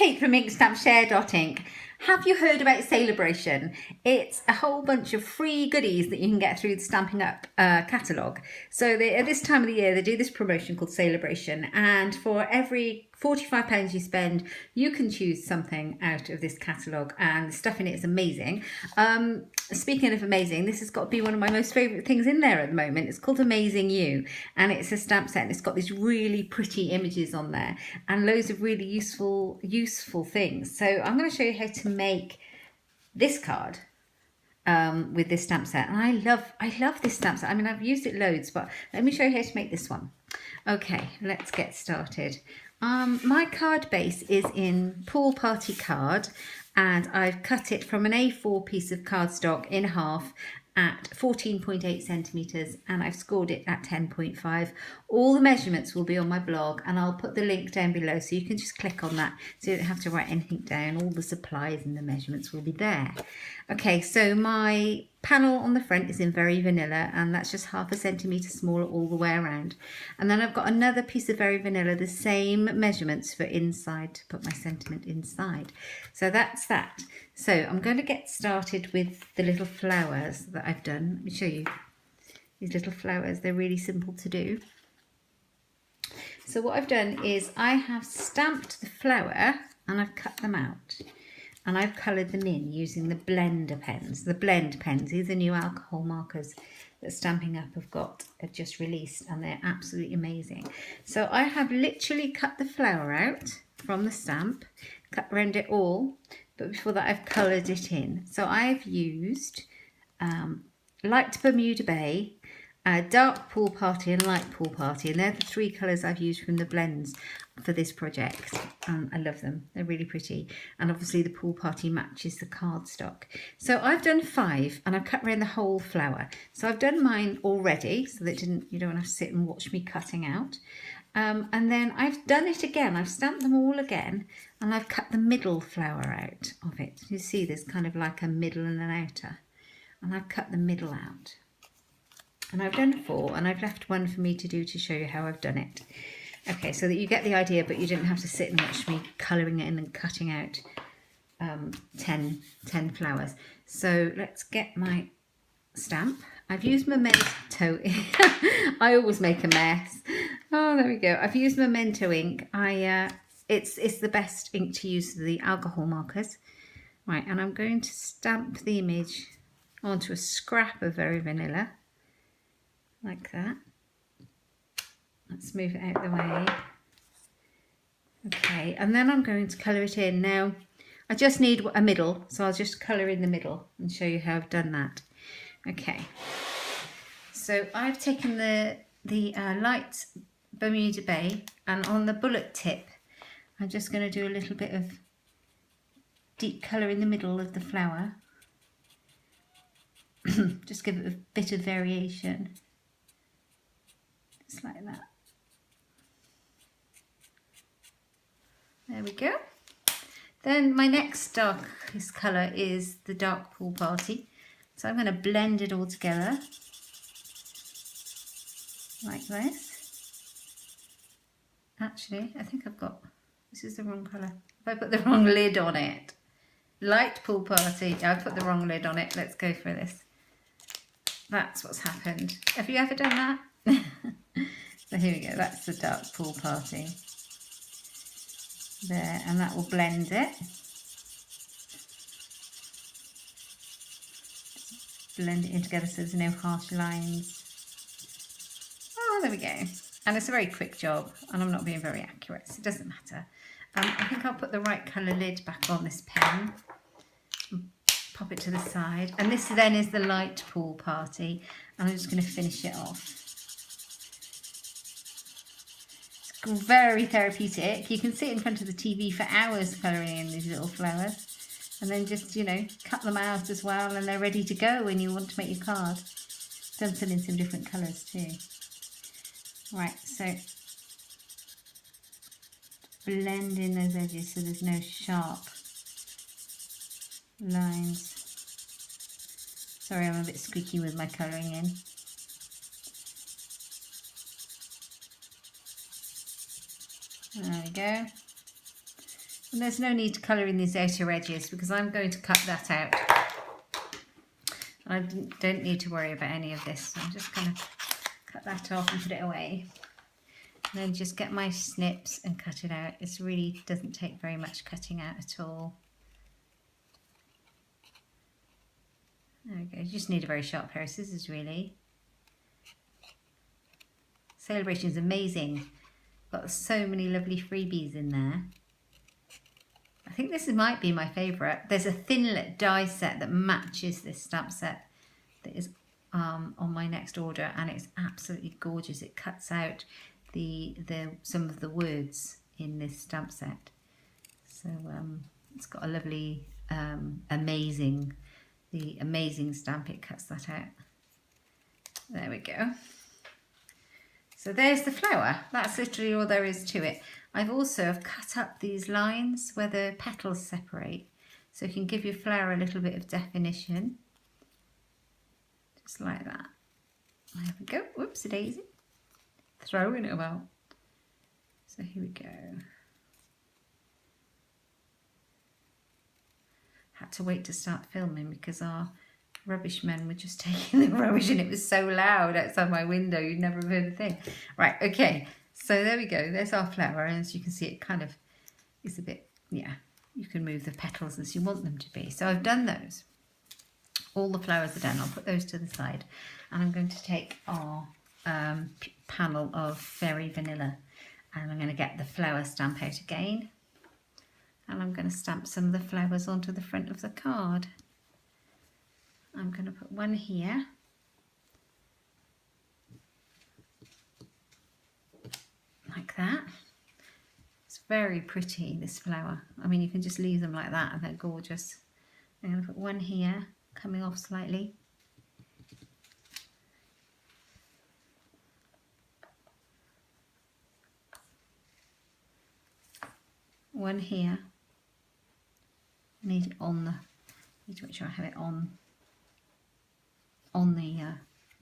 Kate from Inkstampshare.ink. Have you heard about Saleabration? It's a whole bunch of free goodies that you can get through the Stampin Up catalogue. So at this time of the year, they do this promotion called Sale-a-bration, and for every £45 you spend, you can choose something out of this catalogue, and the stuff in it is amazing. Speaking of amazing, this has got to be one of my most favourite things in there at the moment. It's called Amazing You, and it's a stamp set, and it's got these really pretty images on there and loads of really useful things. So I'm going to show you how to make this card with this stamp set, and I love this stamp set. I mean, I've used it loads, but let me show you how to make this one. Okay, let's get started. My card base is in Pool Party Card, and I've cut it from an A4 piece of cardstock in half at 14.8 centimetres, and I've scored it at 10.5. All the measurements will be on my blog, and I'll put the link down below so you can just click on that so you don't have to write anything down. All the supplies and the measurements will be there. Okay, so my panel on the front is in Very Vanilla, and that's just half a centimetre smaller all the way around. And then I've got another piece of Very Vanilla, the same measurements for inside, to put my sentiment inside. So that's that. So I'm going to get started with the little flowers that I've done. Let me show you these little flowers. They're really simple to do. So what I've done is I have stamped the flower and I've cut them out. And I've coloured them in using the blender pens. The blend pens, these are new alcohol markers that Stampin' Up have just released, and they're absolutely amazing. So I have literally cut the flower out from the stamp, cut around it all, but before that I've coloured it in. So I've used light Bermuda Bay, dark Pool Party and light Pool Party, and they're the three colours I've used from the blends for this project. I love them, they're really pretty, and obviously the Pool Party matches the cardstock. So I've done 5, and I've cut around the whole flower. So I've done mine already, so that you don't have to sit and watch me cutting out. And then I've done it again, I've stamped them all again, and I've cut the middle flower out of it. You see there's kind of like a middle and an outer, and I've cut the middle out. And I've done 4, and I've left 1 for me to do to show you how I've done it. Okay, so that you get the idea, but you didn't have to sit and watch me colouring it in and cutting out 10 flowers. So let's get my stamp. I've used Memento. I always make a mess. Oh, there we go. I've used Memento ink. It's the best ink to use for the alcohol markers. Right, and I'm going to stamp the image onto a scrap of Very Vanilla. Like that. Let's move it out of the way. Okay, and then I'm going to colour it in. Now, I just need a middle, so I'll just colour in the middle and show you how I've done that. Okay, so I've taken the light Bermuda Bay, and on the bullet tip, I'm just going to do a little bit of deep colour in the middle of the flower. Just give it a bit of variation. Just like that. There we go. Then my next darkest colour is the dark Pool Party. So I'm going to blend it all together like this. Actually, I think this is the wrong colour. If I put the wrong lid on it. Light Pool Party. I put the wrong lid on it. Let's go for this. That's what's happened. Have you ever done that? So here we go. That's the dark Pool Party. There, and that will blend it. Blend it in together so there's no harsh lines. Oh, there we go. And it's a very quick job, and I'm not being very accurate, so it doesn't matter. I think I'll put the right colour lid back on this pen. Pop it to the side. And this then is the light Pool Party, and I'm just going to finish it off. It's very therapeutic. You can sit in front of the TV for hours colouring in these little flowers, and then just, cut them out as well, and they're ready to go when you want to make your card. Done some in some different colours too. Right, so blend in those edges so there's no sharp lines. Sorry, I'm a bit squeaky with my colouring in. There we go. And there's no need to colour in these outer edges because I'm going to cut that out. I don't need to worry about any of this. So I'm just going to cut that off and put it away. And then just get my snips and cut it out. It really doesn't take very much cutting out at all. There we go. You just need a very sharp pair of scissors, really. Saleabration is amazing. Got so many lovely freebies in there. I think this might be my favourite. There's a Thinlit die set that matches this stamp set that is on my next order, and it's absolutely gorgeous. It cuts out some of the words in this stamp set. So it's got a lovely amazing stamp. It cuts that out. There we go. So there's the flower. That's literally all there is to it. I've also cut up these lines where the petals separate, so you can give your flower a little bit of definition. Just like that. There we go. Whoops, a daisy. Throwing it about. So here we go. Had to wait to start filming because our rubbish men were just taking the rubbish and it was so loud outside my window you'd never have heard a thing. Right, okay, so there we go. There's our flower, and as you can see it kind of is a bit, yeah, you can move the petals as you want them to be. So I've done those. All the flowers are done. I'll put those to the side, and I'm going to take our panel of Fairy Vanilla, and I'm going to get the flower stamp out again, and I'm going to stamp some of the flowers onto the front of the card. I'm going to put one here, like that. It's very pretty, this flower. I mean, you can just leave them like that and they're gorgeous. I'm going to put one here, coming off slightly. One here. I need it on the, need to make sure I have it on the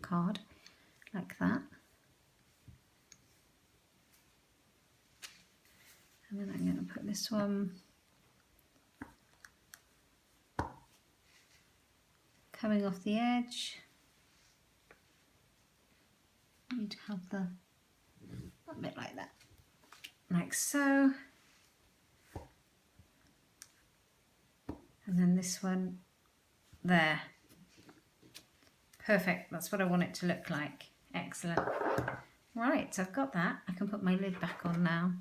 card, like that. And then I'm going to put this one coming off the edge. I need to have a bit like that, like so. And then this one there. Perfect, that's what I want it to look like. Excellent. Right, so I've got that. I can put my lid back on now.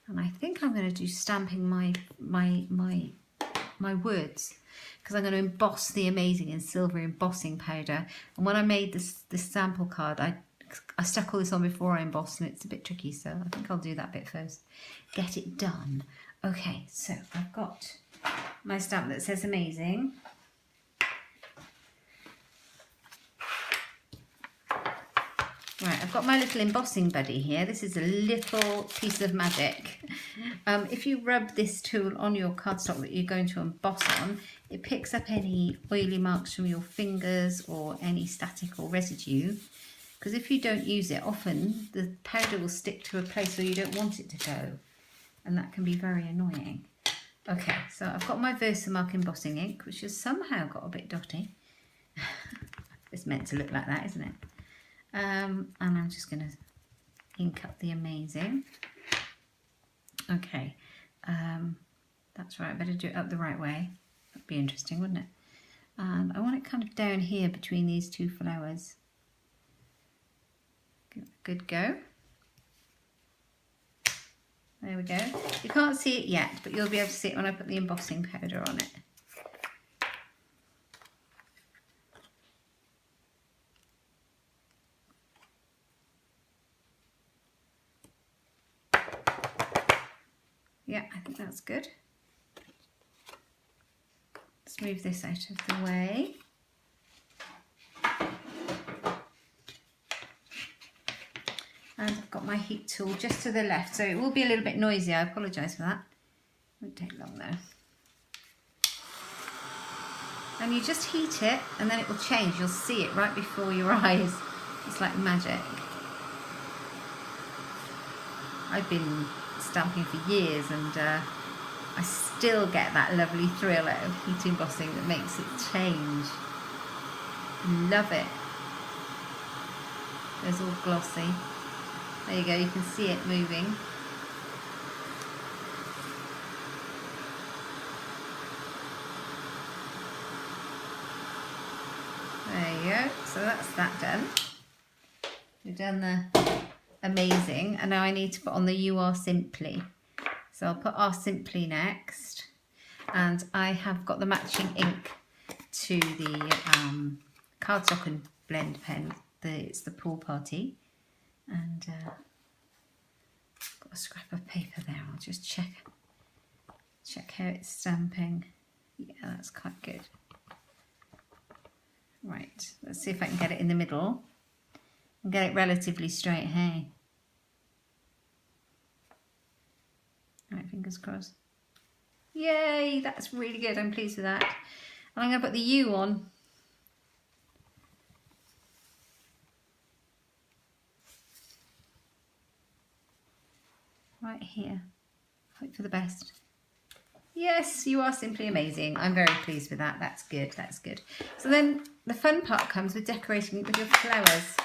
And I think I'm going to do stamping my words, because I'm going to emboss the Amazing in silver embossing powder. And when I made this sample card, I stuck all this on before I embossed, and it's a bit tricky, so I think I'll do that bit first. Get it done. Okay, so I've got my stamp that says Amazing. Right, I've got my little embossing buddy here. This is a little piece of magic. If you rub this tool on your cardstock that you're going to emboss on, it picks up any oily marks from your fingers or any static or residue. Because if you don't use it, often the powder will stick to a place where you don't want it to go. And that can be very annoying. Okay, so I've got my Versamark embossing ink, which has somehow got a bit dotty. It's meant to look like that, isn't it? And I'm just going to ink up the Amazing. Okay, that's right, I better do it up the right way. That'd be interesting, wouldn't it? And I want it kind of down here between these two flowers. Good go. There we go. You can't see it yet, but you'll be able to see it when I put the embossing powder on it. Yeah, I think that's good. Let's move this out of the way. And I've got my heat tool just to the left, so it will be a little bit noisy. I apologise for that. Won't take long though. And you just heat it, and then it will change. You'll see it right before your eyes. It's like magic. I've been stamping for years, and I still get that lovely thrill out of heat embossing that makes it change. Love it. It's all glossy. There you go, you can see it moving. There you go, so that's that done. We've done the amazing, and now I need to put on the You Are Simply. So I'll put Our Simply next, and I have got the matching ink to the cardstock and blend pen. It's the Pool Party, and got a scrap of paper there. I'll just check how it's stamping. Yeah, that's quite good. Right, let's see if I can get it in the middle and get it relatively straight. Hey, right, fingers crossed. Yay, that's really good. I'm pleased with that. And I'm going to put the U on. Right here. Hope for the best. Yes, you are simply amazing. I'm very pleased with that. That's good. That's good. So then the fun part comes with decorating it with your flowers.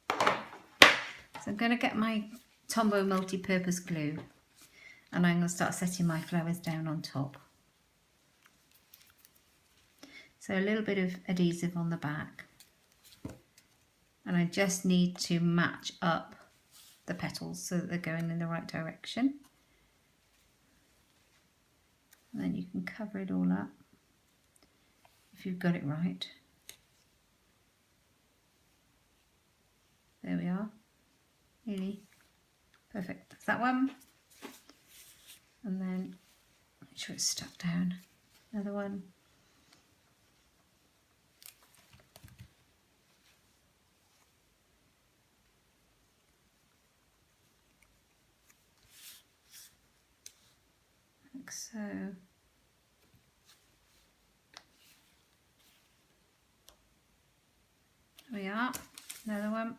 So I'm going to get my Tombow multi-purpose glue, and I'm going to start setting my flowers down on top. So a little bit of adhesive on the back, and I just need to match up the petals so that they're going in the right direction. And then you can cover it all up if you've got it right. There we are. Really perfect. That's that one. And then make sure it's stuck down. Another one. Like so. There we are. Another one.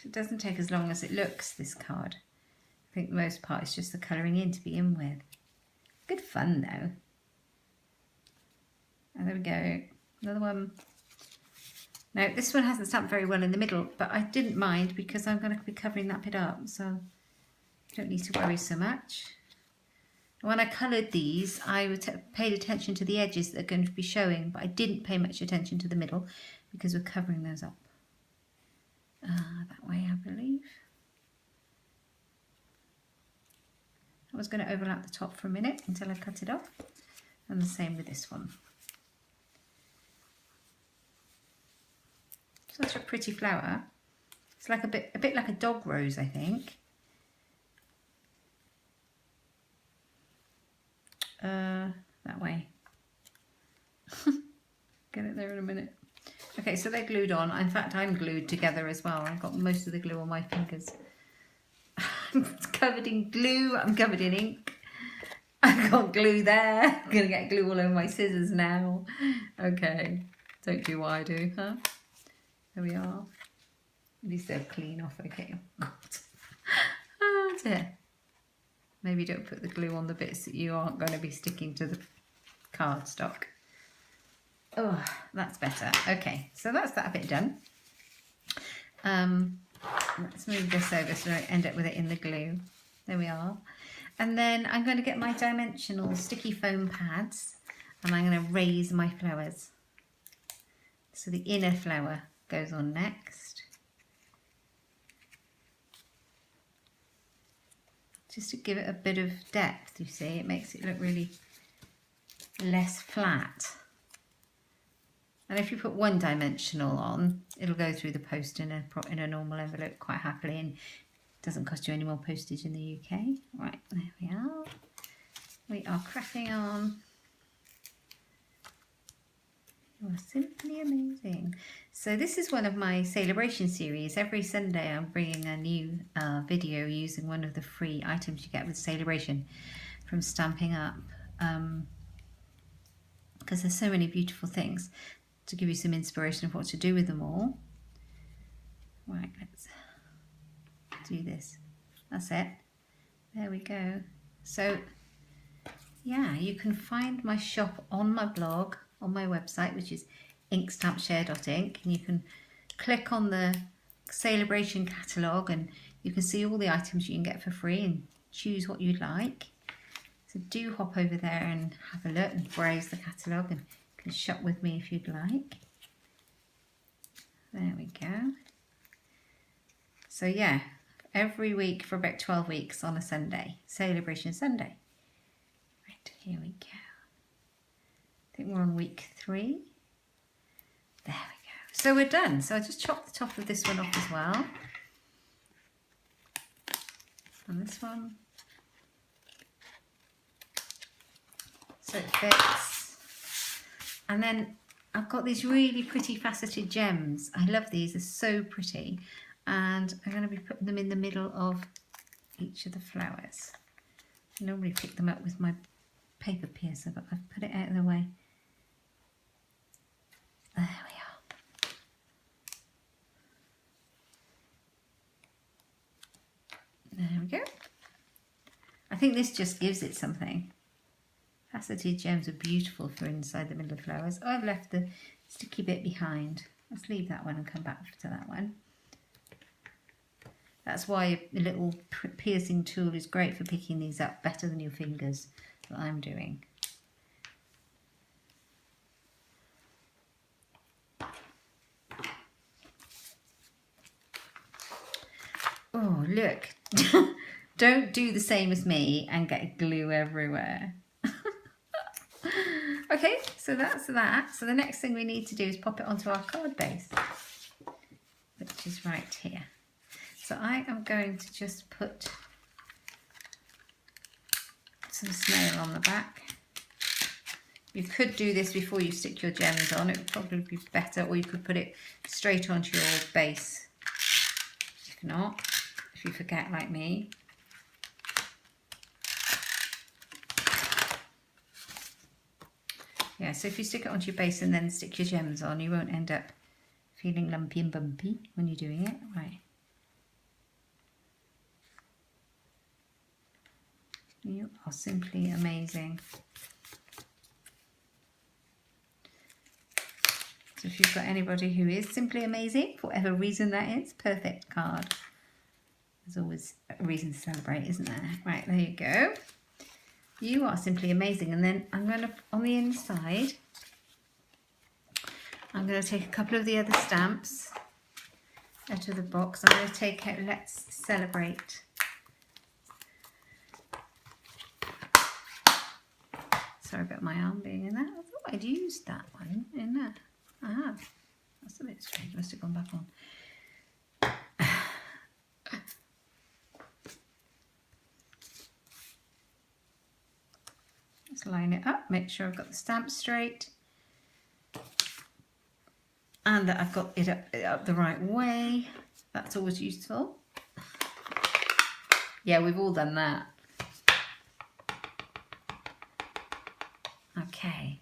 It doesn't take as long as it looks, this card. I think the most part is just the colouring in to begin with. Good fun though. And there we go. Another one. Now this one hasn't stamped very well in the middle, but I didn't mind because I'm going to be covering that bit up, so I don't need to worry so much. When I coloured these, I paid attention to the edges that are going to be showing, but I didn't pay much attention to the middle because we're covering those up. That way, I believe. I was going to overlap the top for a minute until I cut it off, and the same with this one. Such a pretty flower. It's like a bit like a dog rose, I think. That way. Get it there in a minute. Okay, so they're glued on. In fact, I'm glued together as well. I've got most of the glue on my fingers. I'm covered in glue. I'm covered in ink. I've got glue there. I'm going to get glue all over my scissors now. Okay, don't do what I do, huh? There we are. At least they'll clean off, okay. God. Oh dear. Maybe don't put the glue on the bits that you aren't going to be sticking to the cardstock. Oh, that's better. Okay, so that's that bit done. Let's move this over so I end up with it in the glue. There we are. And then I'm going to get my dimensional sticky foam pads, and I'm going to raise my flowers. So the inner flower goes on next. Just to give it a bit of depth, you see, it makes it look really less flat. And if you put one dimensional on, it'll go through the post in a normal envelope quite happily, and it doesn't cost you any more postage in the UK. Right, there we are. We are cracking on. You are simply amazing. So this is one of my Saleabration series. Every Sunday I'm bringing a new video using one of the free items you get with Saleabration from Stampin' Up, because there's so many beautiful things. to give you some inspiration of what to do with them all. Right, let's do this. That's it. There we go. So yeah, you can find my shop on my blog, on my website, which is inkstampshare.ink, and you can click on the Saleabration catalogue and you can see all the items you can get for free and choose what you'd like. So do hop over there and have a look and browse the catalogue, and you can shop with me if you'd like. There we go. So yeah, every week for about 12 weeks on a Sunday, Sale-a-bration Sunday. Right, here we go. I think we're on week 3. There we go. So we're done. So I just chopped the top of this one off as well. And this one. So it fits. And then I've got these really pretty faceted gems. I love these, they're so pretty. And I'm going to be putting them in the middle of each of the flowers. I normally pick them up with my paper piercer, but I've put it out of the way. There we are. There we go. I think this just gives it something. Faceted gems are beautiful for inside the middle of flowers. Oh, I've left the sticky bit behind. Let's leave that one and come back to that one. That's why a little piercing tool is great for picking these up better than your fingers that I'm doing. Oh, look. Don't do the same as me and get glue everywhere. Okay, so that's that. So the next thing we need to do is pop it onto our card base, which is right here. So I am going to just put some snail on the back. You could do this before you stick your gems on. It would probably be better, or you could put it straight onto your base. If not, if you forget like me. Yeah, so if you stick it onto your base and then stick your gems on, you won't end up feeling lumpy and bumpy when you're doing it. Right. You are simply amazing. So if you've got anybody who is simply amazing, for whatever reason that is, perfect card. There's always a reason to celebrate, isn't there? Right, there you go. You are simply amazing. And then I'm going to, on the inside, I'm going to take a couple of the other stamps out of the box. I'm going to take out Let's Celebrate. Sorry about my arm being in there. I thought I'd used that one in there. I have. That's a bit strange. Must have gone back on. Let's line it up, make sure I've got the stamp straight and that I've got it up the right way. That's always useful. Yeah, we've all done that. Okay,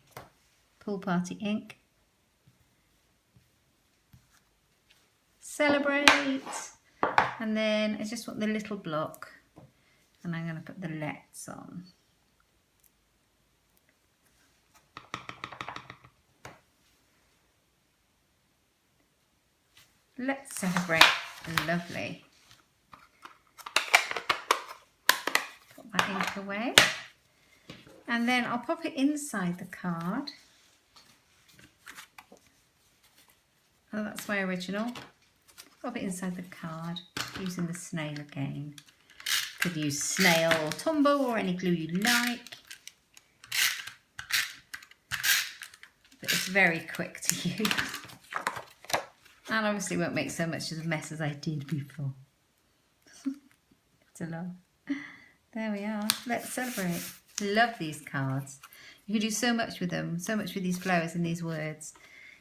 Pool Party ink. Celebrate. And then I just want the little block and I'm going to put the Let's on. Let's celebrate. Lovely. Put that ink away. And then I'll pop it inside the card. Oh, that's my original. Pop it inside the card using the snail again. Could use snail or Tombow or any glue you like. But it's very quick to use. And obviously won't make so much of a mess as I did before. It's a lot. There we are. Let's celebrate. Love these cards. You can do so much with them, so much with these flowers and these words.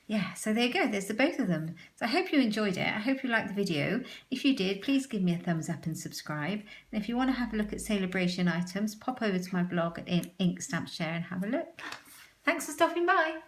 Yeah, so there you go. There's the both of them. So I hope you enjoyed it. I hope you liked the video. If you did, please give me a thumbs up and subscribe. And if you want to have a look at Saleabration items, pop over to my blog at Inkstampshare and have a look. Thanks for stopping by.